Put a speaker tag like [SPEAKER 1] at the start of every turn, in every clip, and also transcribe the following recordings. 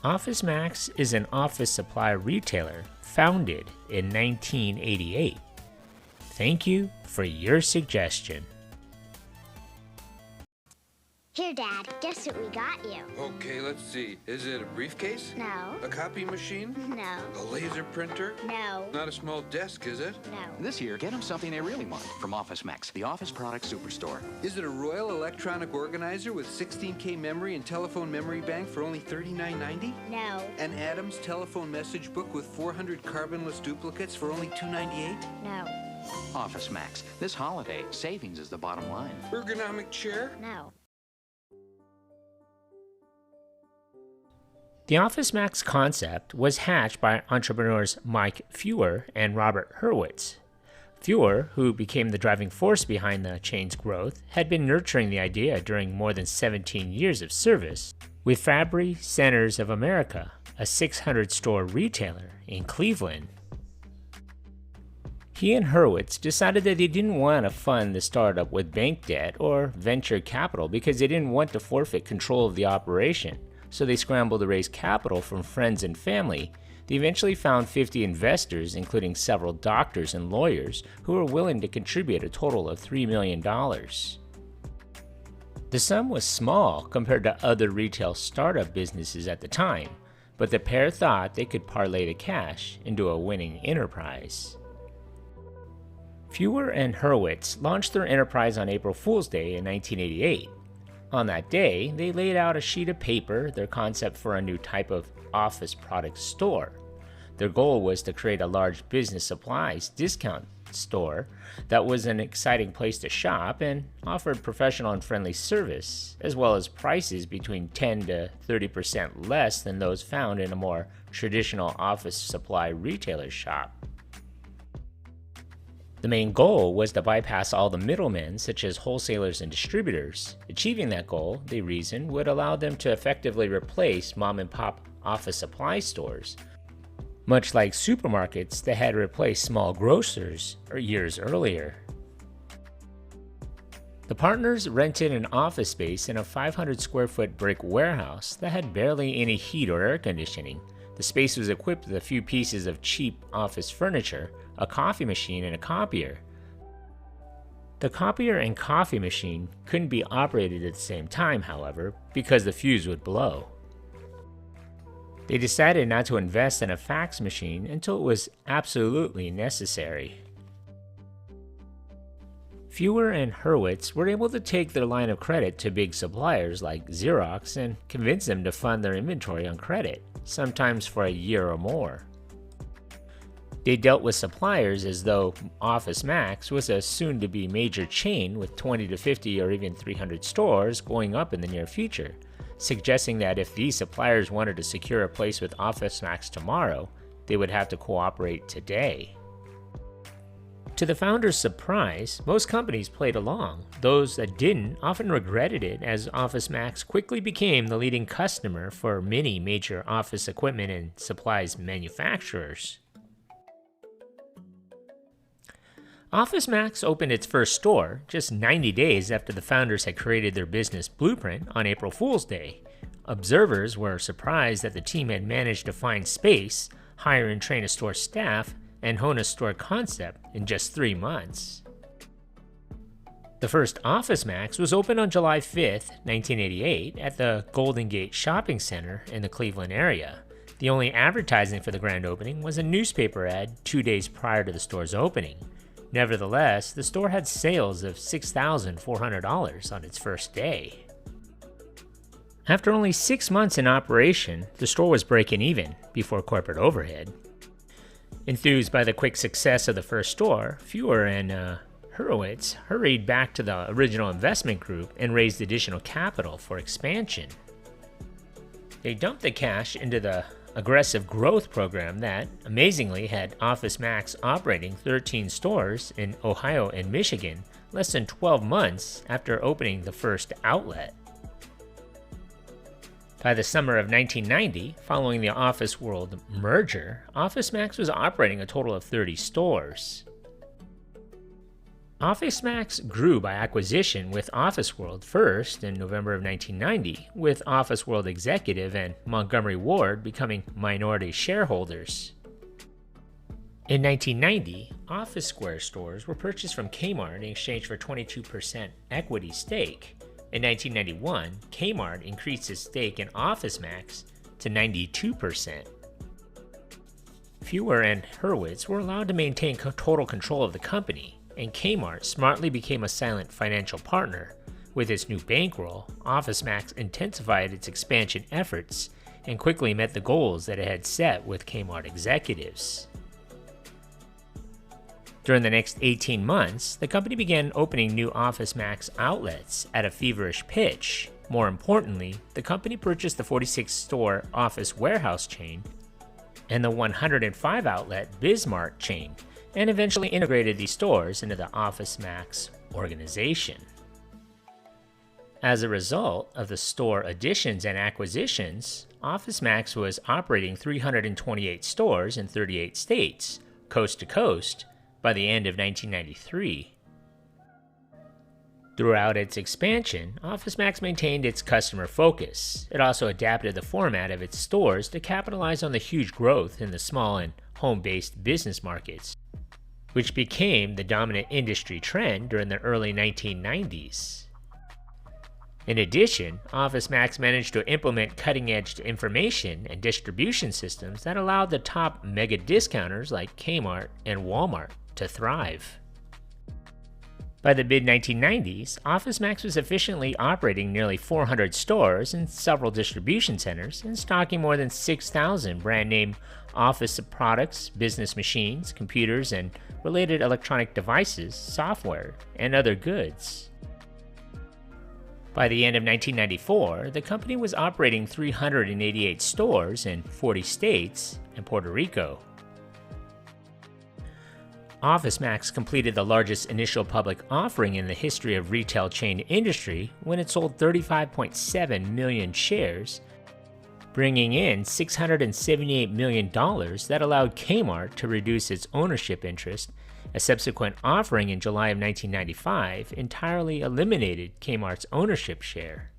[SPEAKER 1] OfficeMax is an office supply retailer founded in 1988. Thank you for your suggestion.
[SPEAKER 2] Here, Dad, guess what we got you?
[SPEAKER 3] Okay, let's see. Is it a briefcase?
[SPEAKER 2] No.
[SPEAKER 3] A copy machine?
[SPEAKER 2] No.
[SPEAKER 3] A laser printer?
[SPEAKER 2] No.
[SPEAKER 3] Not a small desk, is it?
[SPEAKER 2] No.
[SPEAKER 4] This year, get them something they really want from OfficeMax, the office product superstore.
[SPEAKER 3] Is it a Royal Electronic Organizer with 16K memory and telephone memory bank for only $39.90?
[SPEAKER 2] No.
[SPEAKER 3] An Adams telephone message book with 400 carbonless duplicates for only $2.98?
[SPEAKER 2] No.
[SPEAKER 4] OfficeMax. This holiday, savings is the bottom line.
[SPEAKER 3] Ergonomic chair?
[SPEAKER 2] No.
[SPEAKER 1] The OfficeMax concept was hatched by entrepreneurs Mike Feuer and Robert Hurwitz. Feuer, who became the driving force behind the chain's growth, had been nurturing the idea during more than 17 years of service with Fabry Centers of America, a 600-store retailer in Cleveland. He and Hurwitz decided that they didn't want to fund the startup with bank debt or venture capital because they didn't want to forfeit control of the operation. So they scrambled to raise capital from friends and family. They eventually found 50 investors, including several doctors and lawyers, who were willing to contribute a total of $3 million. The sum was small compared to other retail startup businesses at the time, but the pair thought they could parlay the cash into a winning enterprise. Feuer and Hurwitz launched their enterprise on April Fool's Day in 1988. On that day, they laid out a sheet of paper, their concept for a new type of office product store. Their goal was to create a large business supplies discount store that was an exciting place to shop and offered professional and friendly service, as well as prices between 10 to 30% less than those found in a more traditional office supply retailer's shop. The main goal was to bypass all the middlemen such as wholesalers and distributors. Achieving that goal, they reasoned, would allow them to effectively replace mom-and-pop office supply stores, much like supermarkets that had replaced small grocers years earlier. The partners rented an office space in a 500 square foot brick warehouse that had barely any heat or air conditioning. The space was equipped with a few pieces of cheap office furniture, a coffee machine, and a copier. The copier and coffee machine couldn't be operated at the same time, however, because the fuse would blow. They decided not to invest in a fax machine until it was absolutely necessary. Feuer and Hurwitz were able to take their line of credit to big suppliers like Xerox and convince them to fund their inventory on credit, sometimes for a year or more. They dealt with suppliers as though OfficeMax was a soon-to-be major chain with 20 to 50 or even 300 stores going up in the near future, suggesting that if these suppliers wanted to secure a place with OfficeMax tomorrow, they would have to cooperate today. To the founders' surprise, most companies played along. Those that didn't often regretted it, as OfficeMax quickly became the leading customer for many major office equipment and supplies manufacturers. OfficeMax opened its first store just 90 days after the founders had created their business blueprint on April Fool's Day. Observers were surprised that the team had managed to find space, hire and train a store staff, and hone a store concept in just 3 months. The first OfficeMax was opened on July 5, 1988 at the Golden Gate Shopping Center in the Cleveland area. The only advertising for the grand opening was a newspaper ad 2 days prior to the store's opening. Nevertheless, the store had sales of $6,400 on its first day. After only 6 months in operation, the store was breaking even before corporate overhead. Enthused by the quick success of the first store, Feuer and Hurwitz hurried back to the original investment group and raised additional capital for expansion. They dumped the cash into the aggressive growth program that, amazingly, had OfficeMax operating 13 stores in Ohio and Michigan less than 12 months after opening the first outlet. By the summer of 1990, following the Office World merger, OfficeMax was operating a total of 30 stores. OfficeMax grew by acquisition with Office World first in November of 1990, with Office World Executive and Montgomery Ward becoming minority shareholders. In 1990, Office Square stores were purchased from Kmart in exchange for 22% equity stake. In 1991, Kmart increased its stake in OfficeMax to 92%. Fewer and Hurwitz were allowed to maintain total control of the company, and Kmart smartly became a silent financial partner. With its new bankroll, OfficeMax intensified its expansion efforts and quickly met the goals that it had set with Kmart executives. During the next 18 months, the company began opening new OfficeMax outlets at a feverish pitch. More importantly, the company purchased the 46-store Office Warehouse chain and the 105-outlet Bismarck chain, and eventually integrated these stores into the OfficeMax organization. As a result of the store additions and acquisitions, OfficeMax was operating 328 stores in 38 states, coast to coast, by the end of 1993. Throughout its expansion, OfficeMax maintained its customer focus. It also adapted the format of its stores to capitalize on the huge growth in the small and home-based business markets, which became the dominant industry trend during the early 1990s. In addition, OfficeMax managed to implement cutting-edge information and distribution systems that allowed the top mega discounters like Kmart and Walmart to thrive. By the mid-1990s, OfficeMax was efficiently operating nearly 400 stores and several distribution centers and stocking more than 6,000 brand-name Office products, business machines, computers, and related electronic devices, software, and other goods. By the end of 1994, the company was operating 388 stores in 40 states and Puerto Rico. OfficeMax completed the largest initial public offering in the history of retail chain industry when it sold 35.7 million shares, bringing in $678 million that allowed Kmart to reduce its ownership interest. A subsequent offering in July of 1995 entirely eliminated Kmart's ownership share.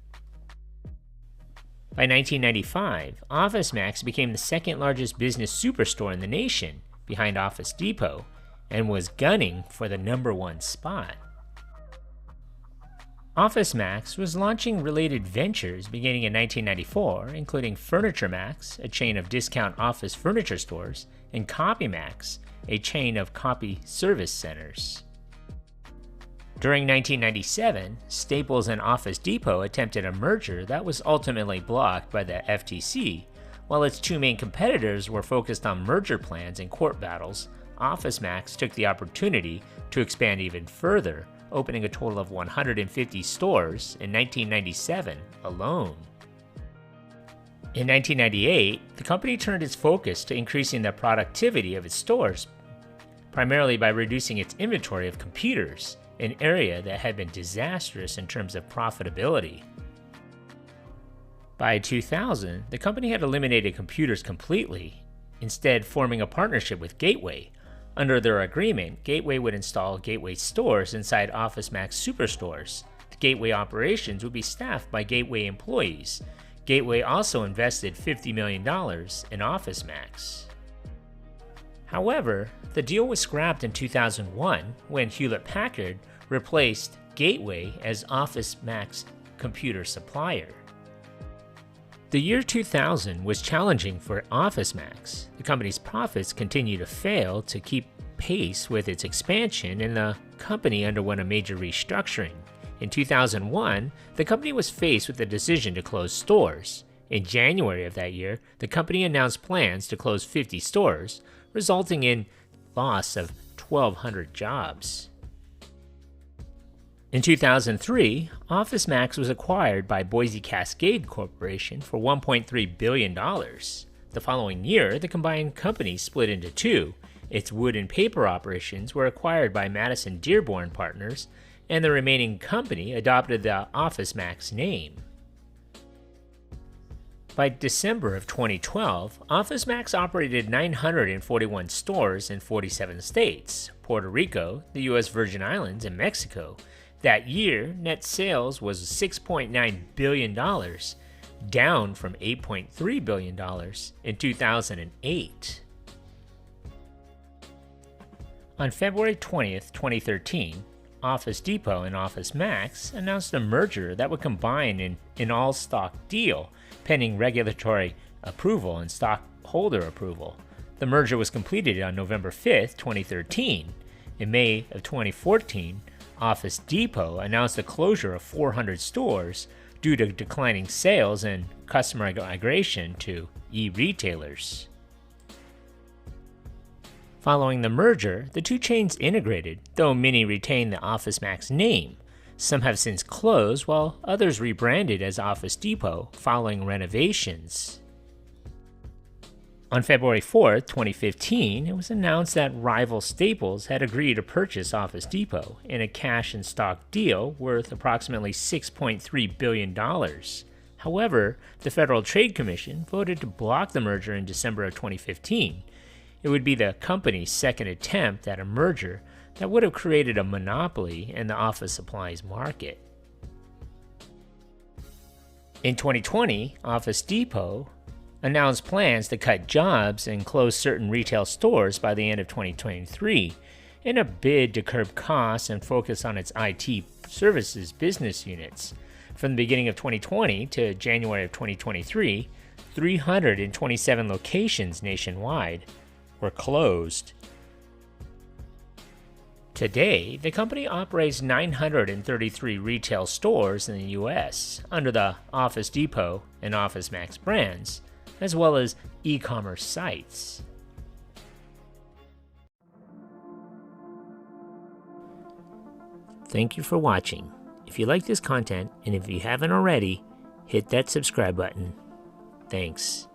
[SPEAKER 1] By 1995, OfficeMax became the second largest business superstore in the nation, behind Office Depot, and was gunning for the #1 spot. OfficeMax was launching related ventures beginning in 1994, including FurnitureMax, a chain of discount office furniture stores, and CopyMax, a chain of copy service centers. During 1997, Staples and Office Depot attempted a merger that was ultimately blocked by the FTC. While its two main competitors were focused on merger plans and court battles, OfficeMax took the opportunity to expand even further, opening a total of 150 stores in 1997 alone. In 1998, the company turned its focus to increasing the productivity of its stores, primarily by reducing its inventory of computers, an area that had been disastrous in terms of profitability. By 2000, the company had eliminated computers completely, instead forming a partnership with Gateway. Under their agreement, Gateway would install Gateway stores inside OfficeMax superstores. The Gateway operations would be staffed by Gateway employees. Gateway also invested $50 million in OfficeMax. However, the deal was scrapped in 2001 when Hewlett-Packard replaced Gateway as OfficeMax computer supplier. The year 2000 was challenging for OfficeMax. The company's profits continued to fail to keep pace with its expansion, and the company underwent a major restructuring. In 2001, the company was faced with the decision to close stores. In January of that year, the company announced plans to close 50 stores, resulting in loss of 1,200 jobs. In 2003, OfficeMax was acquired by Boise Cascade Corporation for $1.3 billion. The following year, the combined company split into two. Its wood and paper operations were acquired by Madison Dearborn Partners, and the remaining company adopted the OfficeMax name. By December of 2012, OfficeMax operated 941 stores in 47 states, Puerto Rico, the U.S. Virgin Islands, and Mexico. That year, net sales was $6.9 billion, down from $8.3 billion in 2008. On February 20th, 2013, Office Depot and OfficeMax announced a merger that would combine in an all-stock deal, pending regulatory approval and stockholder approval. The merger was completed on November 5th, 2013. In May of 2014, Office Depot announced the closure of 400 stores due to declining sales and customer migration to e-retailers. Following the merger, the two chains integrated, though many retained the OfficeMax name. Some have since closed, while others rebranded as Office Depot following renovations. On February 4th, 2015, it was announced that rival Staples had agreed to purchase Office Depot in a cash and stock deal worth approximately $6.3 billion. However, the Federal Trade Commission voted to block the merger in December of 2015. It would be the company's second attempt at a merger that would have created a monopoly in the office supplies market. In 2020, Office Depot announced plans to cut jobs and close certain retail stores by the end of 2023 in a bid to curb costs and focus on its IT services business units. From the beginning of 2020 to January of 2023, 327 locations nationwide were closed. Today, the company operates 933 retail stores in the U.S. under the Office Depot and OfficeMax brands, as well as e-commerce sites. Thank you for watching. If you like this content, and if you haven't already, hit that subscribe button. Thanks.